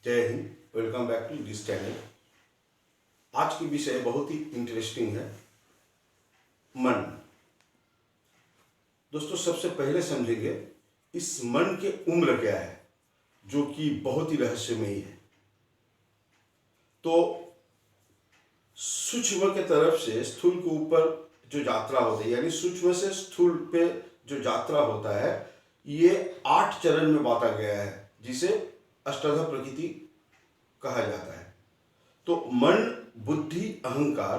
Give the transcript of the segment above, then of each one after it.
जय हिंद। Welcome back to this channel. आज की विषय बहुत ही इंटरेस्टिंग है, मन। दोस्तों, सबसे पहले समझेंगे इस मन के उम्र क्या है, जो कि बहुत ही रहस्यमयी है। तो सूक्ष्म के तरफ से स्थूल के ऊपर जो यात्रा होती है, यानी सूक्ष्म से स्थूल पे जो यात्रा होता है, ये 8 चरण में बांटा गया है, जिसे अष्टादश प्रकृति कहा जाता है। तो मन, बुद्धि, अहंकार,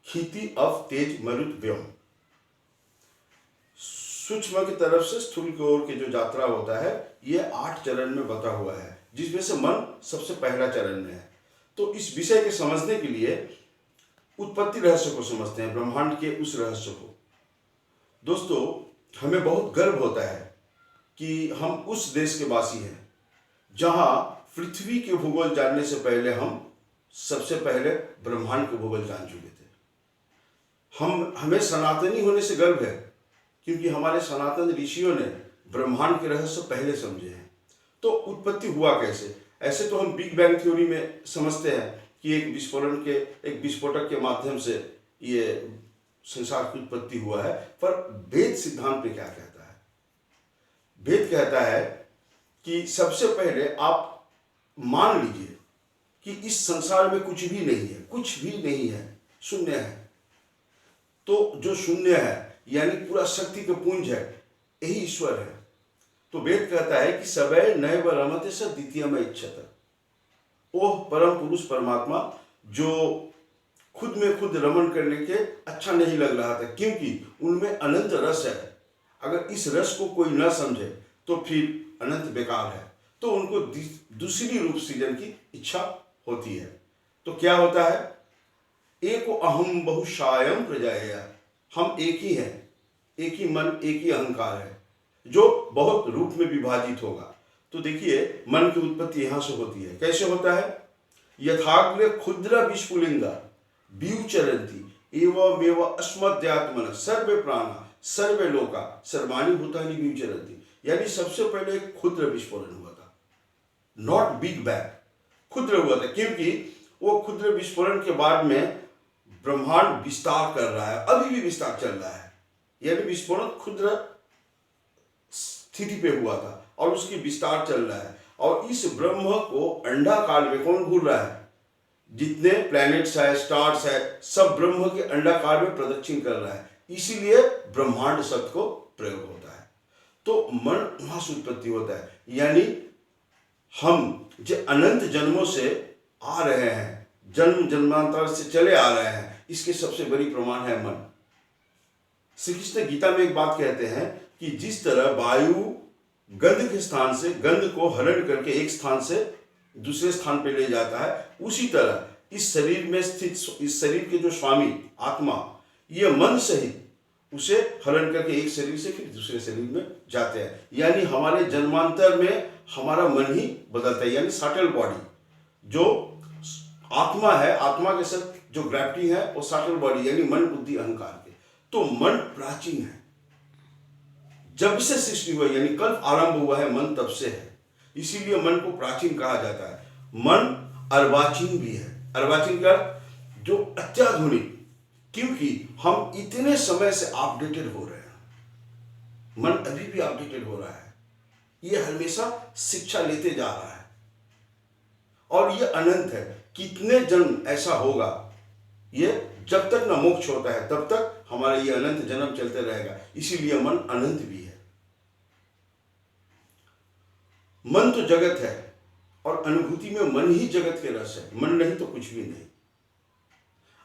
क्षिति, अव, तेज, मरुत, व्योम। सूक्ष्म की तरफ से स्थूल की ओर की जो यात्रा होता है, ये 8 चरण में बटा हुआ है, जिसमें से मन सबसे पहला चरण में है। तो इस विषय के समझने के लिए उत्पत्ति रहस्य को समझते हैं, ब्रह्मांड के उस रहस्य को। दोस्तों, हमें बहुत गर्व होता है कि हम उस देश के वासी हैं जहां पृथ्वी के भूगोल जानने से पहले हम सबसे पहले ब्रह्मांड के भूगोल जान चुके थे। हमें सनातनी होने से गर्व है, क्योंकि हमारे सनातन ऋषियों ने ब्रह्मांड के रहस्य पहले समझे हैं। तो उत्पत्ति हुआ कैसे? ऐसे तो हम बिग बैंग थ्योरी में समझते हैं कि एक विस्फोटक के माध्यम से ये संसार की उत्पत्ति हुआ है, पर वेद सिद्धांत में क्या कहता है? वेद कहता है कि सबसे पहले आप मान लीजिए कि इस संसार में कुछ भी नहीं है, कुछ भी नहीं है, शून्य है। तो जो शून्य है यानी पूरा शक्ति का पुंज है, यही ईश्वर है। तो वेद कहता है कि सबय नैव रमते स द्वितीयम इच्छत। ओह परम पुरुष परमात्मा, जो खुद में खुद रमन करने के अच्छा नहीं लग रहा था, क्योंकि उनमें अनंत रस है। अगर इस रस को कोई न समझे तो फिर अनंत बेकार है। तो उनको दूसरी रूप सृजन की इच्छा होती है। तो क्या होता है? एको अहम बहुशायम प्रजाया। हम एक ही हैं, एक ही मन, एक ही अहंकार है, जो बहुत रूप में विभाजित होगा। तो देखिए, मन की उत्पत्ति यहां से होती है। कैसे होता है? यथाग्रे क्षुद्र विस्फुलिंगा व्युचरन्ति एवमेव अस्मद्यात्मन सर्वे प्राणा सर्वे लोका सर्वाणि भूतानि व्युचरन्ति। यानी सबसे पहले एक क्षुद्र विस्फोरण हुआ था, नॉट बिग बैंग, क्षुद्र हुआ था, क्योंकि वो क्षुद्र विस्फोरण के बाद में ब्रह्मांड विस्तार कर रहा है, अभी भी विस्तार चल रहा है। यानी विस्फोरण क्षुद्र स्थिति पे हुआ था और उसकी विस्तार चल रहा है। और इस ब्रह्म को अंडाकार में कौन घूर रहा है? जितने प्लैनेट्स है, स्टार्स है, सब ब्रह्म के अंडाकार में प्रदक्षिण कर रहा है। इसीलिए ब्रह्मांड शब्द को प्रयोग होता है। तो मन वहां से उत्पत्ति होता है। यानी हम जो अनंत जन्मों से आ रहे हैं, जन्म जन्मांतर से चले आ रहे हैं, इसके सबसे बड़ी प्रमाण है मन। श्री कृष्ण गीता में एक बात कहते हैं कि जिस तरह वायु गंध के स्थान से गंध को हरण करके एक स्थान से दूसरे स्थान पे ले जाता है, उसी तरह इस शरीर में स्थित इस शरीर के जो स्वामी आत्मा, ये मन सहित उसे हरण करके एक शरीर से फिर दूसरे शरीर में जाते हैं। यानी हमारे जन्मांतर में हमारा मन ही बदलता है। यानी सटल बॉडी जो आत्मा है, आत्मा के साथ जो ग्रेविटी है, वो सटल बॉडी यानी मन, बुद्धि, अहंकार के। तो मन प्राचीन है, जब से सृष्टि हुई, यानी कल आरंभ हुआ है, मन तब से है। इसीलिए मन को प्राचीन कहा जाता है। मन अर्वाचीन भी है। अर्वाचीन का जो अत्याधुनिक, क्योंकि हम इतने समय से अपडेटेड हो रहे हैं, मन अभी भी अपडेटेड हो रहा है। ये हमेशा शिक्षा लेते जा रहा है और ये अनंत है। कितने जन्म ऐसा होगा, ये जब तक न मोक्ष होता है तब तक हमारा ये अनंत जन्म चलते रहेगा। इसीलिए मन अनंत भी है। मन तो जगत है और अनुभूति में मन ही जगत के रस है। मन नहीं तो कुछ भी नहीं।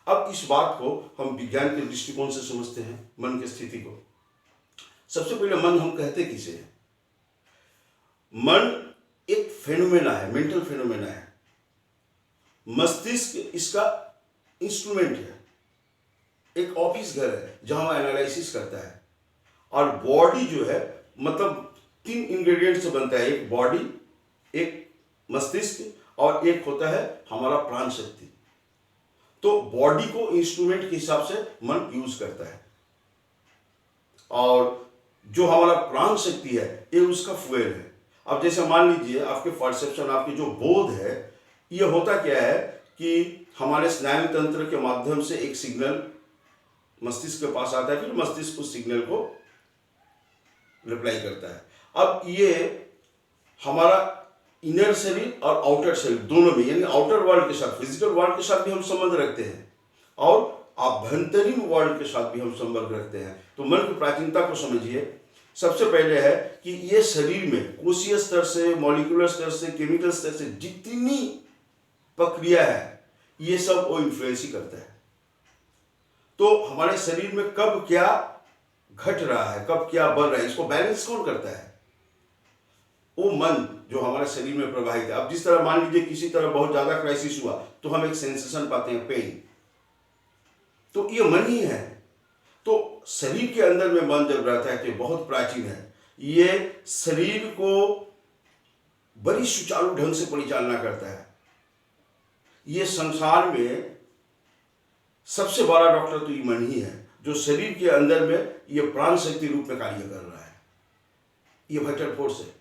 अब इस बात को हम विज्ञान के दृष्टिकोण से समझते हैं, मन की स्थिति को। सबसे पहले मन हम कहते किसे हैं? मन एक फेनोमेना है, मेंटल फेनोमेना है। मस्तिष्क इसका इंस्ट्रूमेंट है, एक ऑफिस घर है जहां एनालिसिस करता है। और बॉडी जो है, मतलब 3 इंग्रेडिएंट से बनता है, एक बॉडी, एक मस्तिष्क और एक होता है हमारा प्राण शक्ति। तो बॉडी को इंस्ट्रूमेंट के हिसाब से मन यूज करता है, और जो हमारा प्राण शक्ति है, ये उसका फ्यूल है। अब जैसे मान लीजिए आपके परसेप्शन, आपकी जो बोध है, ये होता क्या है कि हमारे स्नायु तंत्र के माध्यम से एक सिग्नल मस्तिष्क के पास आता है, फिर मस्तिष्क उस सिग्नल को रिप्लाई करता है। अब ये हमारा इनर शरीर और आउटर शरीर दोनों में, यानी आउटर वर्ल्ड के साथ, फिजिकल वर्ल्ड के साथ भी हम संबंध रखते हैं और आभ्यंतरीण वर्ल्ड के साथ भी हम संबंध रखते हैं। तो मन की प्राचीनता को समझिए। सबसे पहले है कि ये शरीर में कोशीय स्तर से, मॉलिक्यूलर स्तर से, केमिकल स्तर से जितनी प्रक्रिया है, ये सब वो इन्फ्लुएंस ही करता है। तो हमारे शरीर में कब क्या घट रहा है, कब क्या बढ़ रहा है, इसको बैलेंस कौन करता है? वो मन जो हमारे शरीर में प्रवाहित है। अब जिस तरह मान लीजिए किसी तरह बहुत ज्यादा क्राइसिस हुआ तो हम एक सेंसेशन पाते हैं, पेन, तो ये मन ही है। तो शरीर के अंदर में मन जब रहता है तो बहुत प्राचीन है। ये शरीर को बड़ी सुचारू ढंग से परिचालना करता है। ये संसार में सबसे बड़ा डॉक्टर तो ये मन ही है, जो शरीर के अंदर में ये प्राण शक्ति रूप में कार्य कर रहा है। ये वाइटल फोर्स है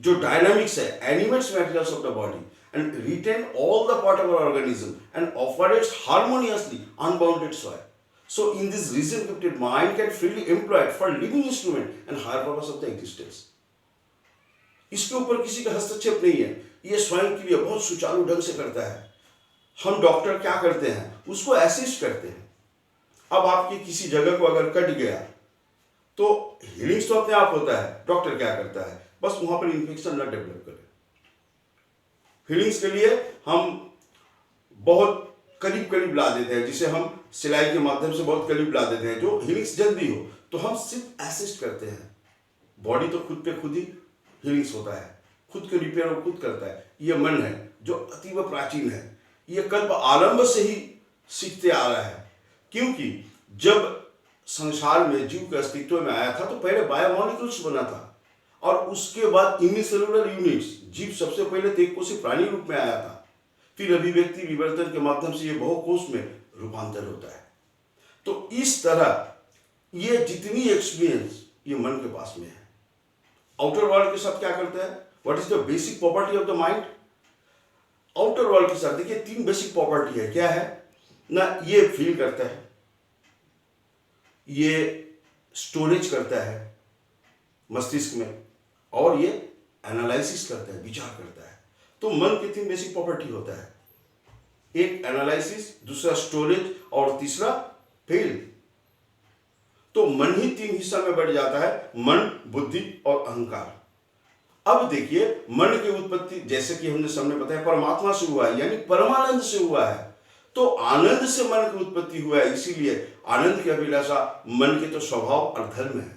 जो डायनामिक्स है, animates materials of the body and retain all the part of our organism and operates harmoniously unbounded soil. So in this reason gifted mind can freely employed for living instrument and higher purpose of the existence. इसके ऊपर किसी का हस्तक्षेप नहीं है, ये स्वयं के लिए बहुत सुचारू ढंग से करता है। हम डॉक्टर क्या करते हैं, उसको असिस्ट करते हैं। अब आपकी किसी जगह को अगर कट गया तो हीलिंग तो अपने आप होता है, डॉक्टर क्या करता है, बस वहां पर इन्फेक्शन न डेवलप करे। हीलिंग्स के लिए हम बहुत करीब करीब ला देते हैं, जिसे हम सिलाई के माध्यम से बहुत करीब ला देते हैं, जो हीलिंग्स जल्दी हो, तो हम सिर्फ असिस्ट करते हैं। बॉडी तो खुद पे खुद ही हीलिंग्स होता है, खुद के रिपेयर और खुद करता है। ये मन है जो अतीव प्राचीन है, ये कल्प आरंभ से ही सीखते आ रहा है। क्योंकि जब संसार में जीव के अस्तित्व में आया था तो पहले बायोमॉलिक्यूल्स बना था और उसके बाद यूनिसेलुलर यूनिट्स, जीव सबसे पहले एक कोषीय प्राणी रूप में आया था, फिर अभिव्यक्ति विवर्तन के माध्यम से ये बहुकोश में रूपांतर होता है। तो इस तरह ये जितनी एक्सपीरियंस ये मन के पास में है। आउटर वर्ल्ड के साथ क्या करता है, what is the basic property of the mind? Outer world के साथ देखिए 3 बेसिक प्रॉपर्टी है। क्या है ना, ये फील करता है, ये स्टोरेज करता है मस्तिष्क में, और ये एनालिसिस करता है, विचार करता है। तो मन की 3 बेसिक प्रॉपर्टी होता है, एक एनालिसिस, दूसरा स्टोरेज और तीसरा फील। तो मन ही 3 हिस्सा में बढ़ जाता है, मन, बुद्धि और अहंकार। अब देखिए मन की उत्पत्ति जैसे कि हमने सामने बताया परमात्मा से हुआ है, यानी परमानंद से हुआ है। तो आनंद से मन की उत्पत्ति हुआ है, इसीलिए आनंद की अभिलाषा मन के तो स्वभाव और धर्म है।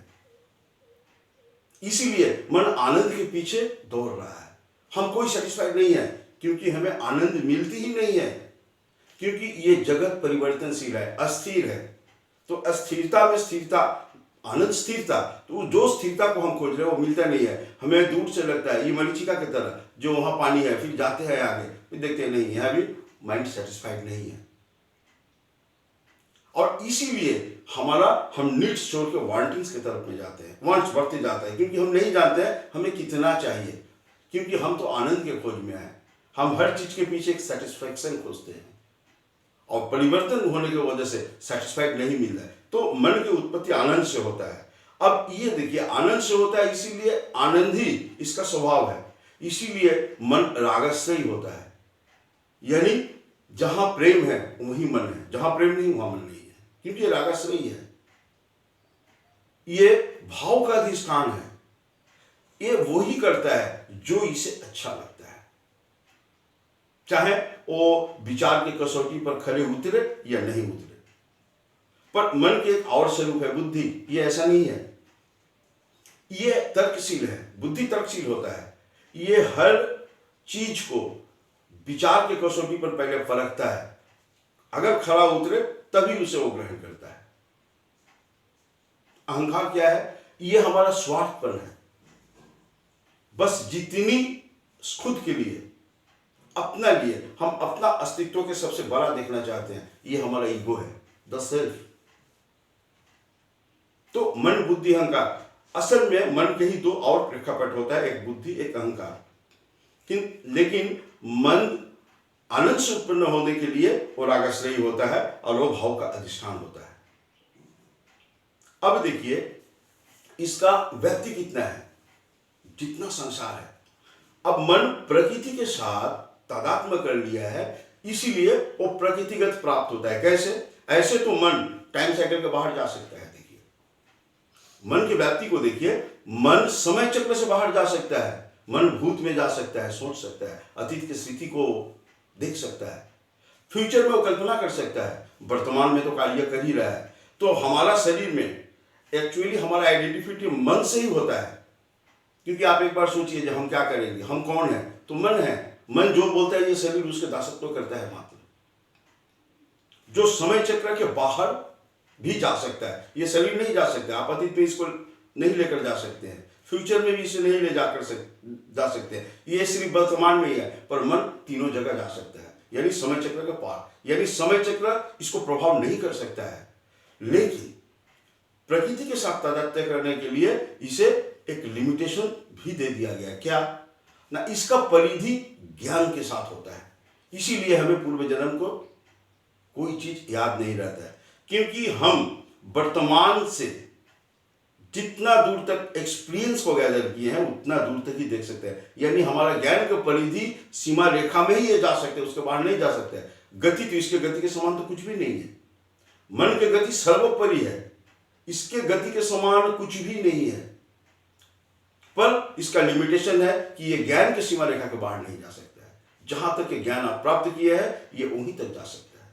इसीलिए मन आनंद के पीछे दौड़ रहा है। हम कोई सेटिस्फाइड नहीं है क्योंकि हमें आनंद मिलती ही नहीं है, क्योंकि ये जगत परिवर्तनशील है, अस्थिर है। तो अस्थिरता में स्थिरता, आनंद स्थिरता, तो जो स्थिरता को हम खोज रहे हैं वो मिलता नहीं है। हमें दूर से लगता है ये मरीचिका की तरह, जो वहां पानी है, फिर जाते हैं आगे, फिर देखते हैं नहीं, यहां भी माइंड सेटिस्फाइड नहीं है। और इसीलिए हम नीड्स छोड़ के वांटिंग्स की तरफ में जाते हैं, वांट्स बढ़ते जाता है, क्योंकि हम नहीं जानते हैं हमें कितना चाहिए, क्योंकि हम तो आनंद के खोज में आए। हम हर चीज के पीछे एक सेटिस्फैक्शन खोजते हैं और परिवर्तन होने की वजह से सेटिस्फाइड नहीं मिल रहा है। तो मन की उत्पत्ति आनंद से होता है। अब ये देखिए आनंद से होता है, इसीलिए आनंद ही इसका स्वभाव है, इसीलिए मन रागश्रयी होता है। यानी जहां प्रेम है वहीं मन है, जहां प्रेम नहीं वहां मन नहीं है, क्योंकि रागश्रयी है। ये भाव का अधिष्ठान है, ये वो ही करता है जो इसे अच्छा लगता है, चाहे वो विचार की कसौटी पर खरे उतरे या नहीं उतरे। पर मन के एक और स्वरूप है बुद्धि, ये ऐसा नहीं है, ये तर्कशील है। बुद्धि तर्कशील होता है, ये हर चीज को विचार के कसौटी पर पहले परखता है, अगर खरा उतरे तभी उसे वो ग्रहण करता है। अहंकार क्या है, ये हमारा स्वार्थपन है, बस जितनी खुद के लिए, अपना लिए, हम अपना अस्तित्व के सबसे बड़ा देखना चाहते हैं, ये हमारा ईगो है, द सेल्फ। तो मन, बुद्धि, अहंकार, असल में मन के ही दो और प्रेक्षापट होता है, एक बुद्धि, एक अहंकार। लेकिन मन आनंद से उत्पन्न होने के लिए वो रागाश्रयी होता है और वो भाव का अधिष्ठान होता है। अब देखिए इसका व्यक्ति कितना है, जितना संसार है। अब मन प्रकृति के साथ तादात्म्य कर लिया है, इसीलिए वो प्रकृतिगत प्राप्त होता है। कैसे? ऐसे तो मन टाइम साइकिल के बाहर जा सकता है। देखिए मन की व्याप्ति को देखिए, मन समय चक्र से बाहर जा सकता है, मन भूत में जा सकता है, सोच सकता है, अतीत की स्थिति को देख सकता है, फ्यूचर में वो कल्पना कर सकता है, वर्तमान में तो कार्य कर ही रहा है। तो हमारा शरीर में एक्चुअली हमारा आइडेंटिफिटी मन से ही होता है। क्योंकि आप एक बार सोचिए जब हम क्या करेंगे, हम कौन है? तो मन है। मन जो बोलता है ये शरीर उसके दासत्व करता है मात्र। जो समय चक्र के बाहर भी जा सकता है, ये शरीर नहीं जा सकता। आप अतीत में इसको नहीं लेकर जा सकते हैं, फ्यूचर में भी इसे नहीं ले जाकर जा सकते हैं, ये सिर्फ वर्तमान में ही है। पर मन तीनों जगह जा सकता है, यानी समय चक्र के पार, यानी समय चक्र इसको प्रभाव नहीं कर सकता है। लेकिन प्रकृति के साथ तादात्म्य करने के लिए इसे एक लिमिटेशन भी दे दिया गया। क्या ना, इसका परिधि ज्ञान के साथ होता है। इसीलिए हमें पूर्व जन्म को कोई चीज याद नहीं रहता है, क्योंकि हम वर्तमान से जितना दूर तक एक्सपीरियंस को गैदर किए हैं उतना दूर तक ही देख सकते हैं। यानी हमारा ज्ञान का परिधि सीमा रेखा में ही ये जा सकते हैं, उसके बाहर नहीं जा सकते। गति तो इसके गति के समान तो कुछ भी नहीं है। मन की गति सर्वोपरि है, इसके गति के समान कुछ भी नहीं है। पर इसका लिमिटेशन है कि ये ज्ञान की सीमा रेखा के बाहर नहीं जा सकता है। जहां तक ये ज्ञान आप प्राप्त किए हैं ये वहीं तक जा सकता है।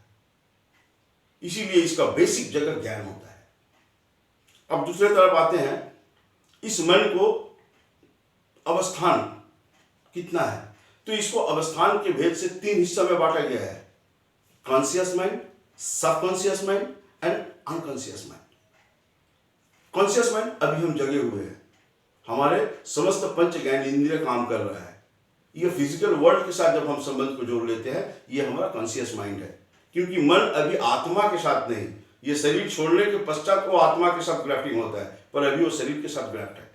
इसीलिए इसका बेसिक जगह ज्ञान होता है। अब दूसरे तरफ आते हैं, इस मन को अवस्थान कितना है? तो इसको अवस्थान के भेद से 3 हिस्सा में बांटा गया है, conscious mind, subconscious mind and unconscious mind. Conscious mind अभी हम जगे हुए हैं, हमारे समस्त पंच ज्ञानेंद्रिय काम कर रहा है। ये फिजिकल वर्ल्ड के साथ जब हम संबंध को जोड़ लेते हैं, ये हमारा कॉन्शियस माइंड है। क्योंकि मन अभी आत्मा के साथ नहीं, ये शरीर छोड़ने के पश्चात वो आत्मा के साथ ग्राफ्टिंग होता है, पर अभी वो शरीर के साथ ग्राफ्ट है,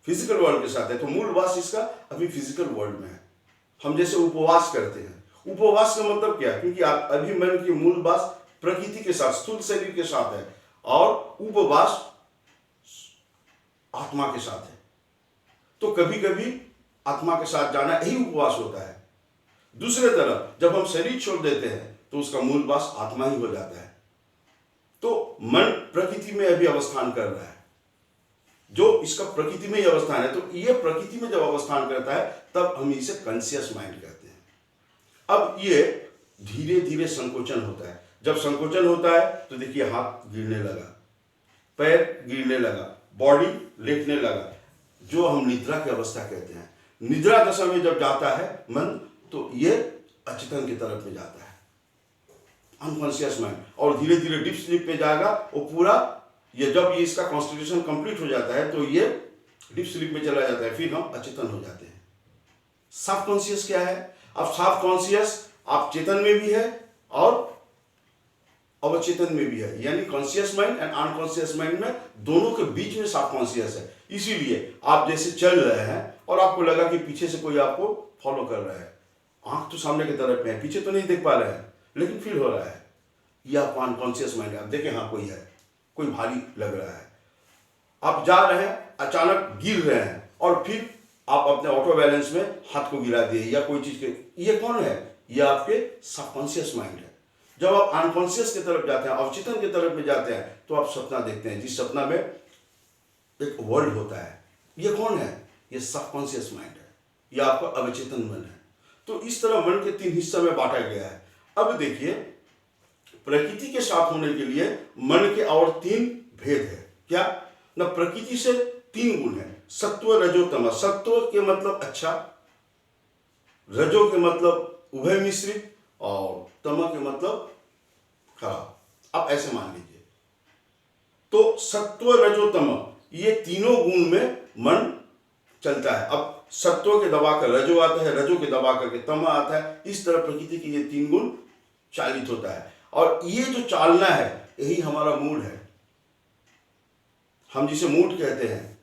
फिजिकल वर्ल्ड के साथ है। तो मूल वास इसका अभी फिजिकल वर्ल्ड में है। हम जैसे उपवास करते हैं, उपवास का मतलब क्या? क्योंकि आप अभी मन की मूल वास प्रकृति के साथ, स्थूल शरीर के साथ है, और उपवास आत्मा के साथ है। तो कभी कभी आत्मा के साथ जाना यही उपवास होता है। दूसरे तरफ जब हम शरीर छोड़ देते हैं तो उसका मूल वास आत्मा ही हो जाता है। तो मन प्रकृति में अभी अवस्थान कर रहा है, जो इसका प्रकृति में ही अवस्थान है। तो ये प्रकृति में जब अवस्थान करता है तब हम इसे कॉन्शियस माइंड कहते हैं। अब ये धीरे धीरे संकोचन होता है। जब संकोचन होता है तो देखिए हाथ गिरने लगा, पैर गिरने लगा, बॉडी लेटने लगा, जो हम निद्रा की अवस्था कहते हैं। निद्रा दशा में जब जाता है मन, तो ये अचेतन की तरफ में जाता है, अनकॉन्शियस माइंड, और धीरे धीरे डीप स्लीप पे जाएगा वो पूरा। ये जब ये इसका कॉन्स्टिट्यूशन कंप्लीट हो जाता है तो ये डीप स्लीप में चला जाता है, फिर हम अचेतन हो जाते हैं। सॉफ्ट कॉन्शियस क्या है? अब सॉफ्ट कॉन्शियस आप चेतन में भी है और अवचेतन में भी है, यानी conscious mind and unconscious mind में दोनों के बीच में सॉफ्ट कॉन्शियस है। इसीलिए आप जैसे चल रहे हैं और आपको लगा कि पीछे से कोई आपको फॉलो कर रहा है, आंख तो सामने की तरफ में है, पीछे तो नहीं देख पा रहे हैं, लेकिन फील हो रहा है, ये आपको अनकॉन्शियस माइंड है। आप देखें हाँ कोई है, कोई भारी लग रहा है, आप जा रहे हैं, अचानक गिर रहे हैं और फिर आप अपने ऑटो बैलेंस में हाथ को गिरा दिए या कोई चीज के, ये कौन है? ये आपके सबकॉन्शियस माइंड है। जब आप अनकॉन्शियस की तरफ जाते हैं, अवचेतन की तरफ में जाते हैं, तो आप सपना देखते हैं, जिस सपना में एक वर्ल्ड होता है। ये कौन है? ये सबकॉन्शियस माइंड है, ये आपका अवचेतन मन है। तो इस तरह मन के 3 हिस्सों में बांटा गया है। अब देखिए प्रकृति के साथ होने के लिए मन के और 3 भेद है। क्या ना? प्रकृति से 3 गुण है, सत्व रजो तम। सत्व के मतलब अच्छा, रजो के मतलब उभय मिश्रित, और तम के मतलब खराब। अब ऐसे मान लीजिए, तो सत्व रजो तम ये तीनों गुण में मन चलता है। अब सत्व के दबा कर रजो आता है, रजो के दबा करके तम आता है। इस तरह प्रकृति के ये 3 गुण चालित होता है, और ये जो चालना है यही हमारा मूड है, हम जिसे मूड कहते हैं।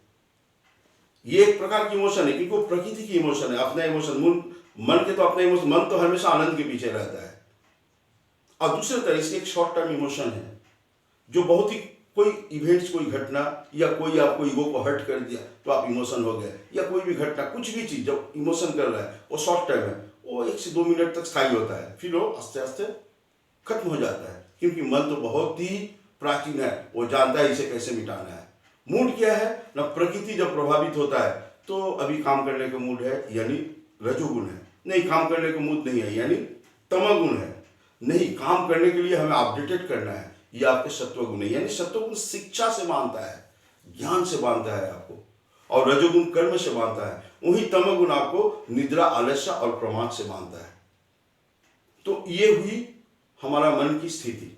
ये एक प्रकार की इमोशन है, क्योंकि वो प्रकृति की इमोशन है, अपना इमोशन। मन के तो अपने इमोशन, मन तो हमेशा आनंद के पीछे रहता है। और दूसरे तरह से एक शॉर्ट टर्म इमोशन है, जो बहुत ही कोई इवेंट्स, कोई घटना या कोई आपको ईगो को हर्ट कर दिया तो आप इमोशन हो गए, या कोई भी घटना, कुछ भी चीज जब इमोशन कर रहा है वो शॉर्ट टर्म है, वो 1 से 2 मिनट तक स्थायी होता है, फिर वो आस्ते आस्ते खत्म हो जाता है। क्योंकि मन तो बहुत ही प्राचीन है, वो जानता है इसे कैसे मिटाना है। मूड क्या है ना, प्रकृति जब प्रभावित होता है तो अभी काम करने का मूड है यानी रजोगुण है, नहीं काम करने का मूड नहीं है यानी तमोगुण है, नहीं काम करने के लिए हमें अपडेटेड करना है, ये आपके सत्वगुण है। यानी सत्वगुण शिक्षा से बांधता है, ज्ञान से बांधता है आपको, और रजोगुण कर्म से बांधता है। वही तमोगुण आपको निद्रा, आलस्य और प्रमाद से बांधता है। तो ये हुई हमारा मन की स्थिति।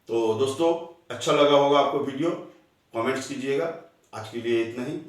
तो दोस्तों, अच्छा लगा होगा आपको वीडियो, कमेंट्स कीजिएगा। आज के लिए इतना ही।